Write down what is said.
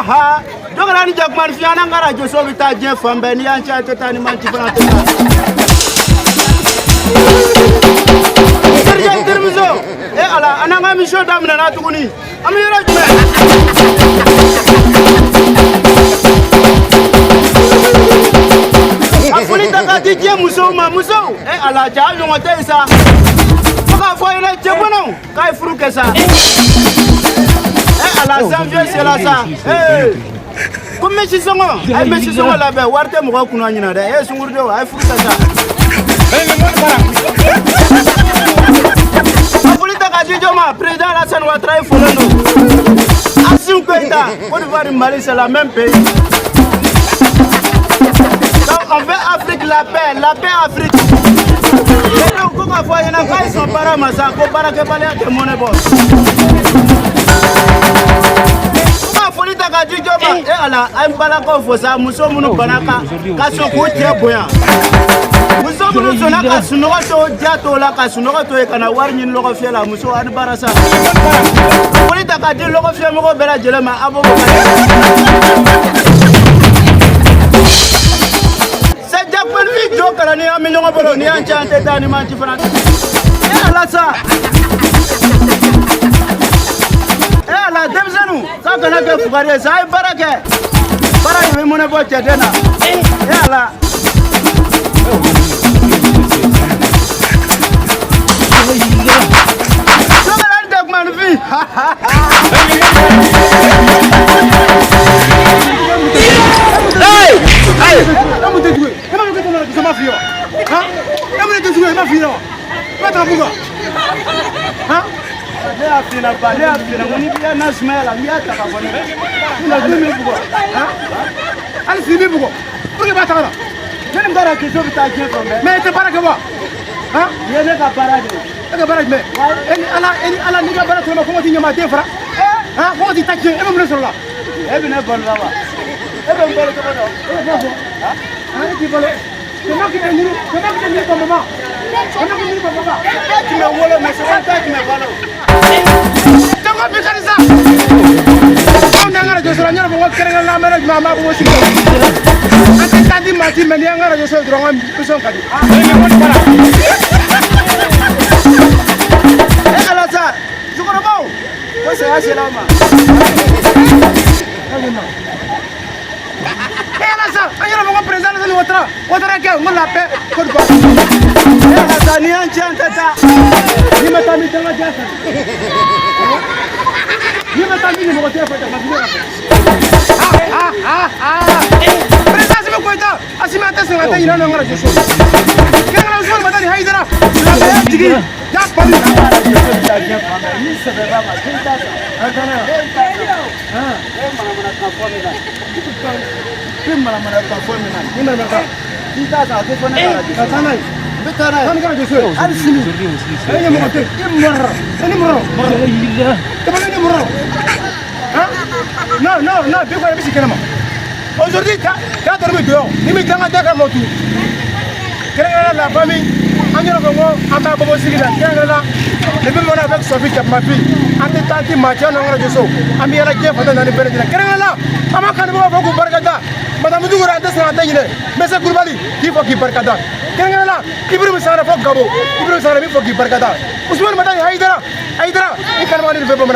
aha dogara ni jakman fi ana ngara jo so bita je fambe ni ancha teta ni manti fana teta serje termizo e ala ana ngami show damna na tuguni am yoro jume afuli taka tije muso e ala ja yo ngote isa ka fo ina je bono kai furu kesa ala janvier c'est là ça comme Messi songo ay Messi songo la be warte mo ko kuno nyina de e sungurdo ay furu kesa afulita ka dijo ma président Alassane Ouattara folano Assimi Goïta Côte d'Ivoire Mali c'est la même pays. Donc on veut Afrique la paix Afrique. Et donc quand on voit y en a qui sont para masa ko para ke balé de monnaie boss. Afulita ka dijo ma e ala ay mbala ko fo sa muso munu banaka ka so ko tie boya. Muso munu zona ka sunoga to jato la ka sunoga to e kana war nyin logo fiela muso an barasa. Afulita ka di logo fie mo ko bela jelema abo ko. Sa jakman vi do kala ni am nyongo bolo ni an chante tani man ci fana. E ala sa. E ala demzanu ka kana ke fugare sa ay barake. Bara yi mo ne bo cedena. E ala mais c'est pas que moi hein il y a pas parade mais ala ni ga bara ko ko ti nyama te fra hein ko ti takki e mo solo la e bi ne bon la ba e be bolo ko do hein ti bolo ko ma ki ni ko mama ko ma ki ni ko mama ti me wolo me so ta ti me wolo tango bi kan sa on ngara jo solo nyara ko kere la mera mama ko si ante tandi mati me ngara jo solo dronga ko son kadi e me won para c'est assez là ma et là ça on va présenter le Ouattara que on l'appelle Côte d'Ivoire et là ça ni en tient tata ni me tami dans la diasa ni me tami ni mo te fa ta président Assimi Goïta Assimi ate sen ate ina ngara joso kengala usman madani haidara la be tigi ya pali aujourd'hui, quand tu es dehors, il me dit que tu as motu. La famille, on a le même avec Sophie qui ma fille. On est tanti matin, on a dit on a la guerre dans les périodes. On a quand même beaucoup barkada. Madame Dougoura a décidé, mais c'est Kourbali qui faut qu'il barkada. Ibrahim Sara faut Gabo, Ibrahim Sara faut qu'il barkada. Ousmane Madani Haïdara, il can pas le faire pour me